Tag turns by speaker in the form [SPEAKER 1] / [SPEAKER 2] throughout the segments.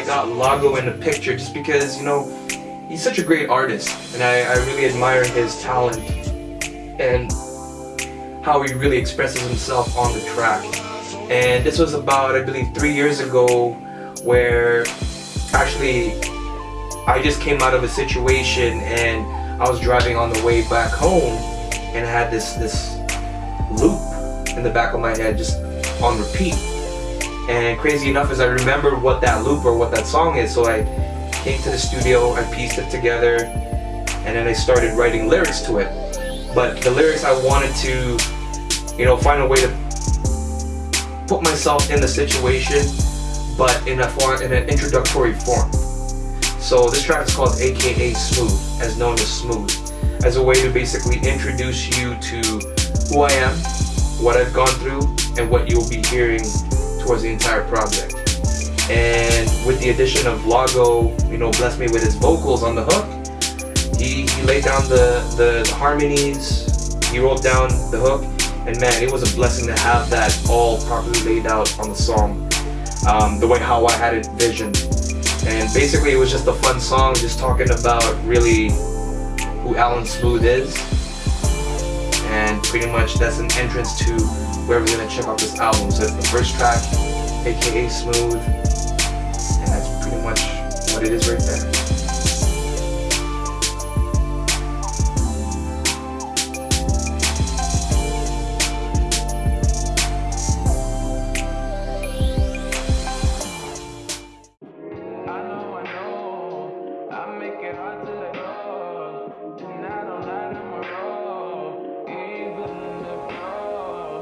[SPEAKER 1] got Lago in the picture just because, you know, he's such a great artist, and I really admire his talent and how he really expresses himself on the track. And this was about, I believe, 3 years ago, where actually I just came out of a situation and I was driving on the way back home, and I had this loop in the back of my head just on repeat. And crazy enough is I remember what that loop or what that song is, so I came to the studio, I pieced it together, and then I started writing lyrics to it. But the lyrics, I wanted to, you know, find a way to put myself in the situation, but in an introductory form. So this track is called AKA Smooth, as known as Smooth, as a way to basically introduce you to who I am, what I've gone through, and what you'll be hearing towards the entire project. And with the addition of Lago, you know, blessed me with his vocals on the hook. He laid down the harmonies, he wrote down the hook, and man, it was a blessing to have that all properly laid out on the song, the way how I had it envisioned. And basically it was just a fun song, just talking about really who Allan Smooth is. And pretty much that's an entrance to whoever's gonna check out this album. So it's the first track, AKA Smooth, and that's pretty much what it is right there.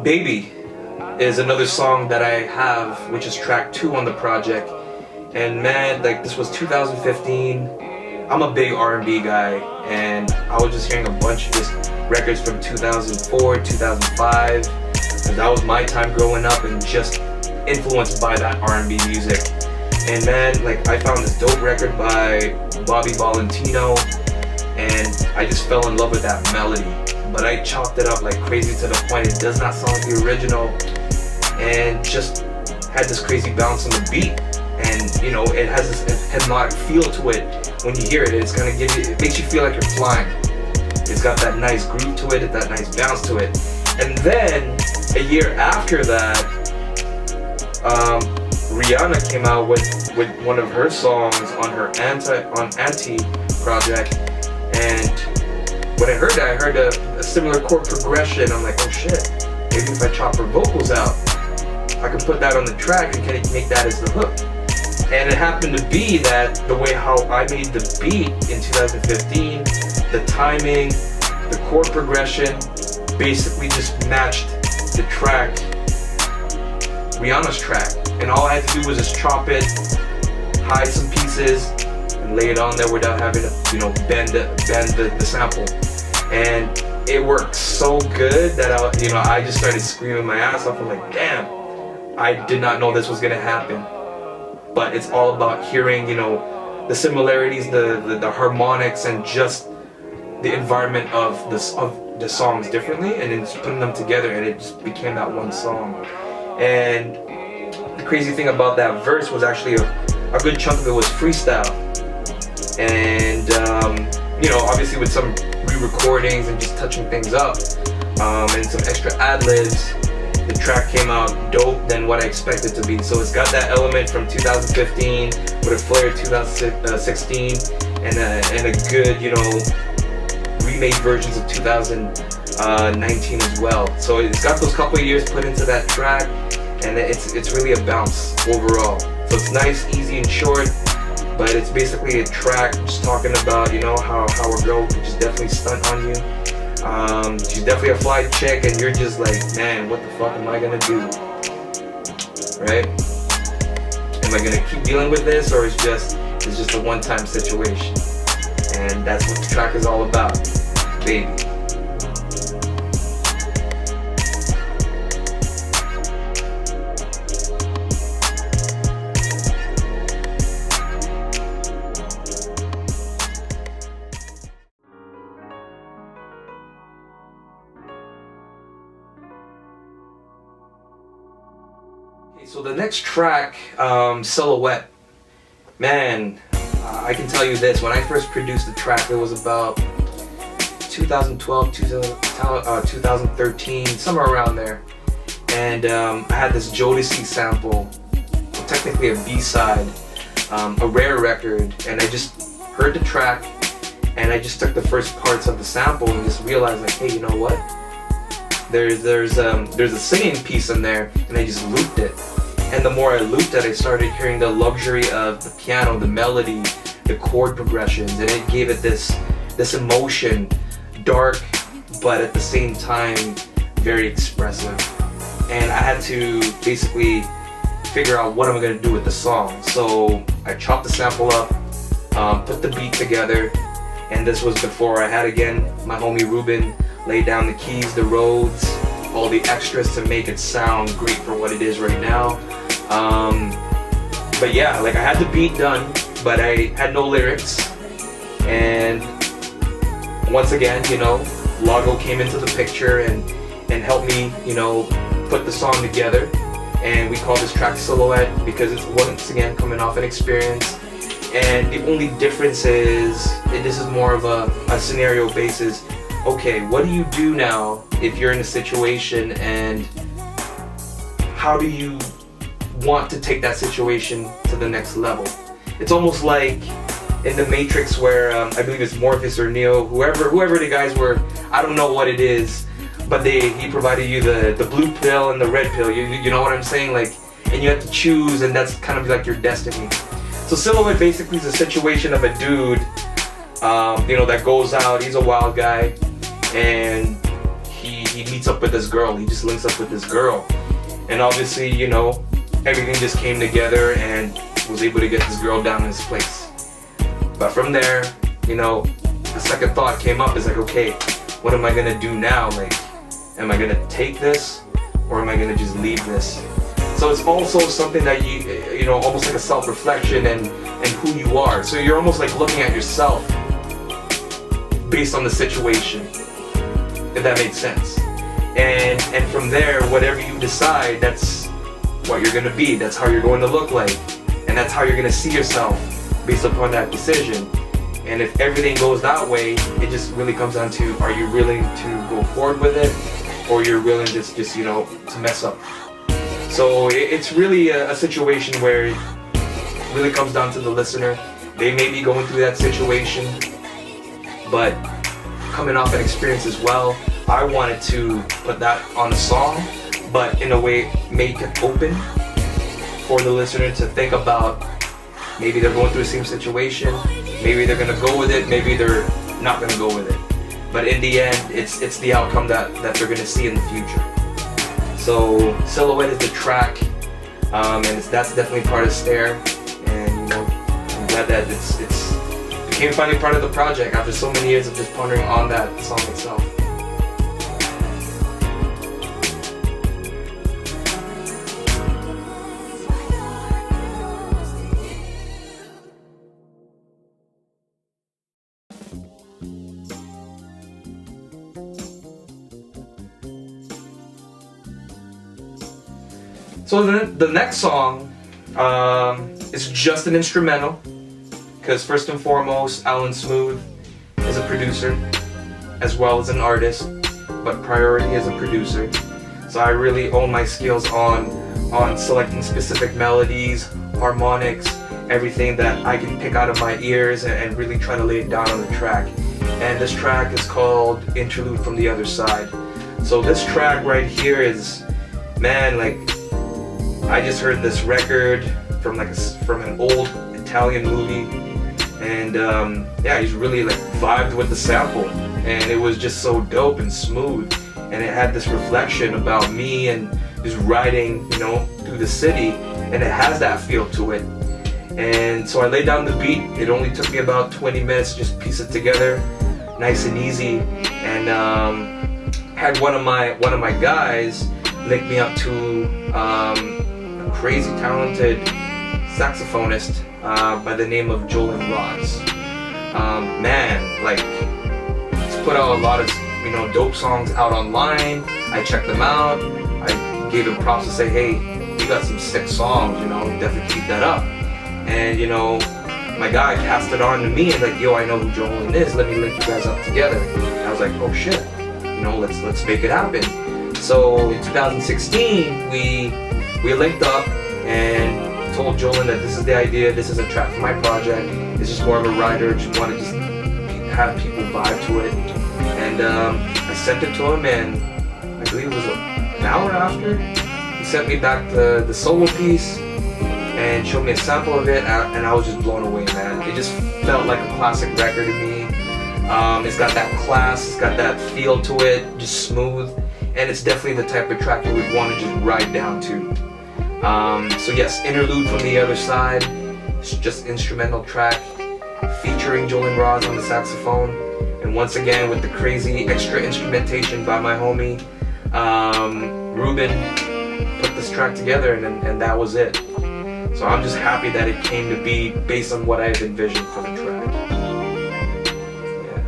[SPEAKER 1] Baby is another song that I have, which is track 2 on the project. And man, like, this was 2015. I'm a big R&B guy, and I was just hearing a bunch of just records from 2004, 2005. And that was my time growing up and just influenced by that R&B music. And man, like, I found this dope record by Bobby Valentino, and I just fell in love with that melody. But I chopped it up like crazy to the point it does not sound like the original, and just had this crazy bounce on the beat. And you know, it has this hypnotic feel to it. When you hear it, it's gonna give you, it makes you feel like you're flying. It's got that nice groove to it, that nice bounce to it. And then a year after that, Rihanna came out with one of her songs on her Anti project, and when I heard that, I heard a similar chord progression. I'm like, oh shit, maybe if I chop her vocals out, I could put that on the track and can make that as the hook. And it happened to be that the way how I made the beat in 2015, the timing, the chord progression, basically just matched the track, Rihanna's track. And all I had to do was just chop it, hide some pieces, and lay it on there without having to, you know, bend the sample. And it worked so good that I just started screaming my ass off. I'm like, damn, I did not know this was gonna happen. But it's all about hearing, you know, the similarities, the harmonics, and just the environment of the songs differently, and then just putting them together, and it just became that one song. And the crazy thing about that verse was actually a good chunk of it was freestyle. And you know, obviously with some re-recordings and just touching things up, and some extra ad-libs, the track came out dope than what I expected to be. So it's got that element from 2015 with a flair of 2016, and a good, you know, remade versions of 2019 as well. So it's got those couple of years put into that track, and it's really a bounce overall. So it's nice, easy, and short. But it's basically a track just talking about, you know, how a girl can just definitely stunt on you. She's definitely a fly chick, and you're just like, man, what the fuck am I gonna do? Right? Am I gonna keep dealing with this, or it's just a one-time situation? And that's what the track is all about, baby. So the next track, Silhouette, Man, I can tell you this, when I first produced the track, it was about 2012, 2013, somewhere around there. And I had this Jodeci sample, technically a B-side, a rare record, and I just heard the track, and I just took the first parts of the sample and just realized, like, hey, you know what? There's a singing piece in there, and I just looped it. And the more I looped it, I started hearing the luxury of the piano, the melody, the chord progressions, and it gave it this emotion, dark, but at the same time, very expressive. And I had to basically figure out what am I gonna do with the song. So I chopped the sample up, put the beat together, and this was before I had, again, my homie Ruben lay down the keys, the Rhodes, all the extras to make it sound great for what it is right now. But yeah, like, I had the beat done, but I had no lyrics. And once again, you know, Lago came into the picture and helped me, you know, put the song together. And we call this track Silhouette because it's once again coming off an experience. And the only difference is, this is more of a scenario basis. Okay, what do you do now if you're in a situation, and how do you want to take that situation to the next level? It's almost like in the Matrix where I believe it's Morpheus or Neo, whoever the guys were, I don't know what it is, but he provided you the blue pill and the red pill. You know what I'm saying? Like, and you have to choose, and that's kind of like your destiny. So Silhouette basically is a situation of a dude, you know, that goes out. He's a wild guy, and he meets up with this girl. He just links up with this girl, and obviously, you know, everything just came together and was able to get this girl down in his place. But from there, you know, a second thought came up. It's like, okay, what am I gonna do now? Like, am I gonna take this, or am I gonna just leave this? So it's also something that you know, almost like a self-reflection and who you are. So you're almost like looking at yourself based on the situation, if that makes sense. And from there, whatever you decide, that's what you're gonna be. That's how you're going to look like, and that's how you're gonna see yourself based upon that decision. And if everything goes that way, it just really comes down to, are you willing to go forward with it, or you're willing just you know, to mess up. So it's really a situation where it really comes down to the listener. They may be going through that situation, but coming off an experience as well, I wanted to put that on a song, but in a way make it open for the listener to think about. Maybe they're going through the same situation, maybe they're gonna go with it, maybe they're not gonna go with it. But in the end, it's the outcome that they're gonna see in the future. So Silhouette is the track, and that's definitely part of Stair. And you know, I'm glad that it's became finally part of the project after so many years of just pondering on that song itself. So the next song is just an instrumental, because first and foremost, allanmooth is a producer as well as an artist, but priority is a producer. So I really own my skills on selecting specific melodies, harmonics, everything that I can pick out of my ears and really try to lay it down on the track. And this track is called Interlude from the Other Side. So this track right here is, man, like, I just heard this record from an old Italian movie, and yeah, he's really like vibed with the sample, and it was just so dope and smooth, and it had this reflection about me and just riding, you know, through the city, and it has that feel to it. And so I laid down the beat. It only took me about 20 minutes to just piece it together, nice and easy, and had one of my guys link me up to a crazy talented saxophonist by the name of Joel Ross. Man, like, he's put out a lot of, you know, dope songs out online. I checked them out. I gave him props to say, hey, you got some sick songs, you know, definitely keep that up. And you know, my guy passed it on to me and like, yo, I know who Jolene is. Let me link you guys up together. And I was like, oh shit, you know, let's make it happen. So in 2016, we linked up and told Jolene that this is the idea. This is a track for my project. It's just more of a rider. Just want to just have people vibe to it. And I sent it to him, and I believe it was an hour after, he sent me back the solo piece and showed me a sample of it, and I was just blown away, man. It just felt like a classic record to me. It's got that class, it's got that feel to it, just smooth, and it's definitely the type of track you would want to just ride down to. So yes, Interlude from the Other Side. It's just instrumental track featuring Jolene Ross on the saxophone, and once again with the crazy extra instrumentation by my homie Ruben put this track together, and that was it. So I'm just happy that it came to be based on what I had envisioned for the track. Yeah.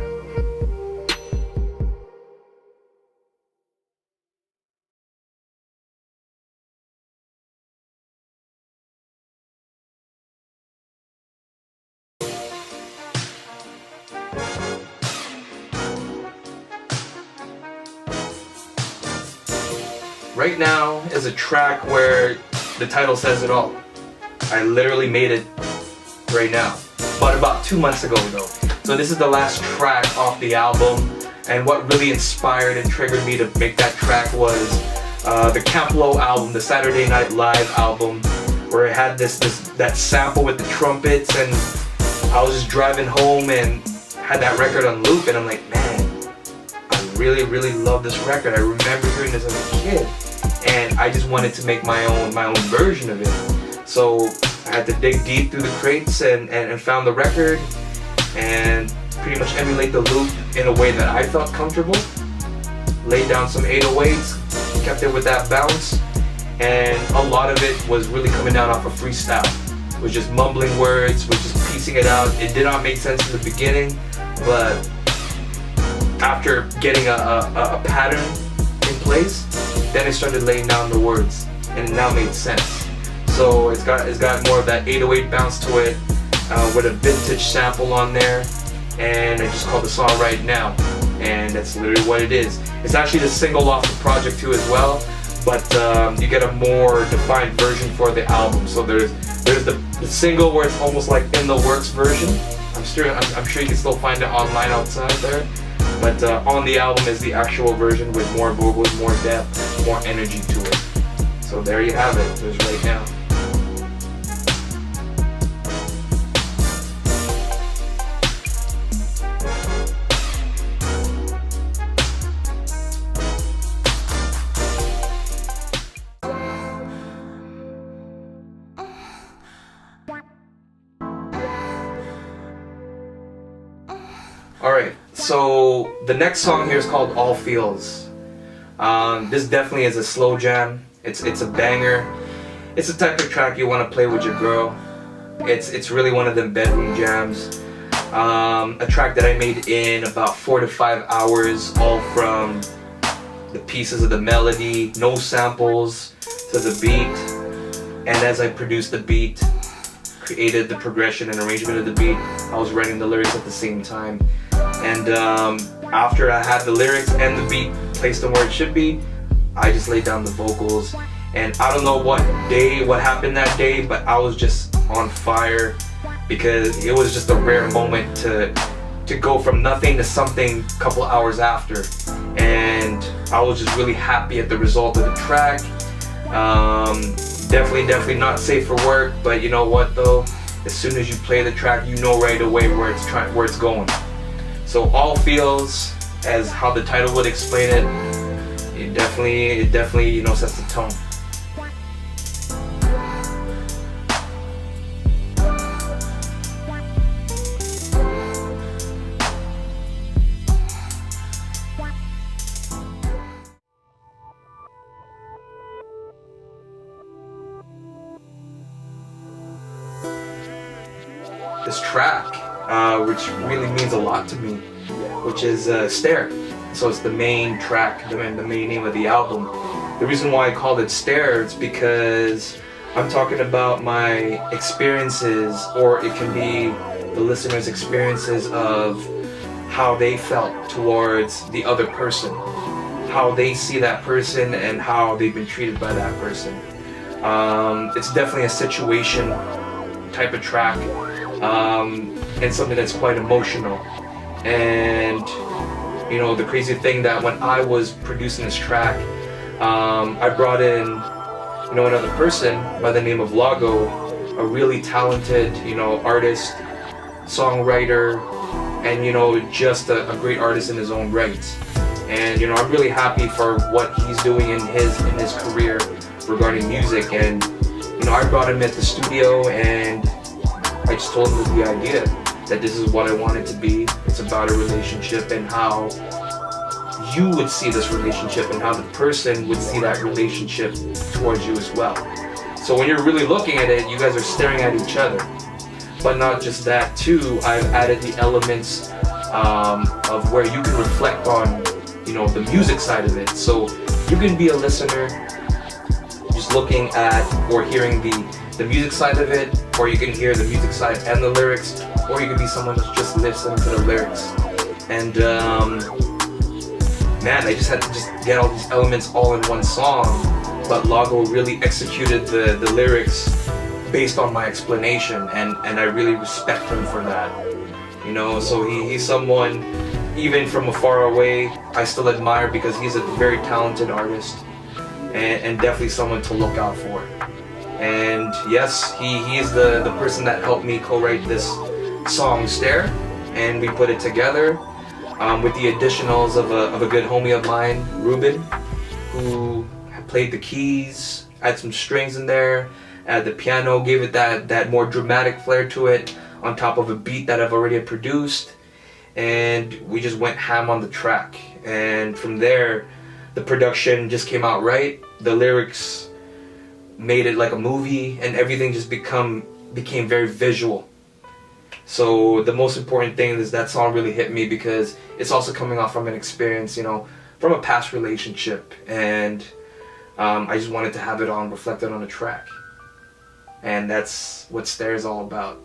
[SPEAKER 1] Right Now is a track where the title says it all. I literally made it right now, but about 2 months ago though. So this is the last track off the album, and what really inspired and triggered me to make that track was the Camp Lo album, the Saturday Night Live album, where it had that sample with the trumpets, and I was just driving home and had that record on loop, and I'm like, man, I really love this record. I remember hearing this as a kid, and I just wanted to make my own version of it. So I had to dig deep through the crates and found the record and pretty much emulate the loop in a way that I felt comfortable. Laid down some 808s, kept it with that bounce, and a lot of it was really coming down off of freestyle. It was just mumbling words, was just piecing it out. It did not make sense in the beginning, but after getting a pattern in place, then I started laying down the words, and it now made sense. So it's got more of that 808 bounce to it, with a vintage sample on there, and I just called the song Right Now, and that's literally what it is. It's actually the single off the project too as well, but you get a more defined version for the album. So there's the single where it's almost like in the works version. I'm sure you can still find it online outside there, but on the album is the actual version with more vocals, more depth, more energy to it. So there you have it. There's Right Now. Alright, so the next song here is called All Feels. This definitely is a slow jam. It's a banger. It's the type of track you want to play with your girl. It's really one of them bedroom jams. A track that I made in about 4 to 5 hours, all from the pieces of the melody, no samples, to the beat. And as I produced the beat, created the progression and arrangement of the beat, I was writing the lyrics at the same time. And after I had the lyrics and the beat placed on where it should be, I just laid down the vocals. And I don't know what happened that day, but I was just on fire, because it was just a rare moment to go from nothing to something a couple hours after. And I was just really happy at the result of the track. Definitely not safe for work, but you know what though? As soon as you play the track, you know right away where it's going. So All Feels, as how the title would explain it, it definitely you know sets the tone. This track, which really means a lot to me, which is Stair. So it's the main track, the main name of the album. The reason why I called it Stair is because I'm talking about my experiences, or it can be the listener's experiences of how they felt towards the other person, how they see that person and how they've been treated by that person. It's definitely a situation type of track, and something that's quite emotional. And you know, the crazy thing that when I was producing this track, I brought in, you know, another person by the name of Lago, a really talented, you know, artist, songwriter, and you know, just a great artist in his own right. And you know, I'm really happy for what he's doing in his career regarding music. And you know, I brought him at the studio and I just told him the idea that this is what I want it to be. It's about a relationship and how you would see this relationship and how the person would see that relationship towards you as well. So when you're really looking at it, you guys are staring at each other. But not just that too, I've added the elements of where you can reflect on, you know, the music side of it. So you can be a listener just looking at or hearing the music side of it, or you can hear the music side and the lyrics, or you can be someone that's just listening to the lyrics. And man, I just had to just get all these elements all in one song, but Lago really executed the lyrics based on my explanation, and I really respect him for that. You know, so he's someone, even from afar away, I still admire because he's a very talented artist, and definitely someone to look out for. And yes, he's the person that helped me co-write this song, Stair, and we put it together with the additionals of a good homie of mine, Ruben, who played the keys, had some strings in there, the piano, gave it that more dramatic flair to it, on top of a beat that I've already produced, and we just went ham on the track. And from there, the production just came out right, the lyrics made it like a movie, and everything just became very visual. So the most important thing is that song really hit me because it's also coming off from an experience, you know, from a past relationship, and I just wanted to have it on reflected on a track. And that's what Stair is all about.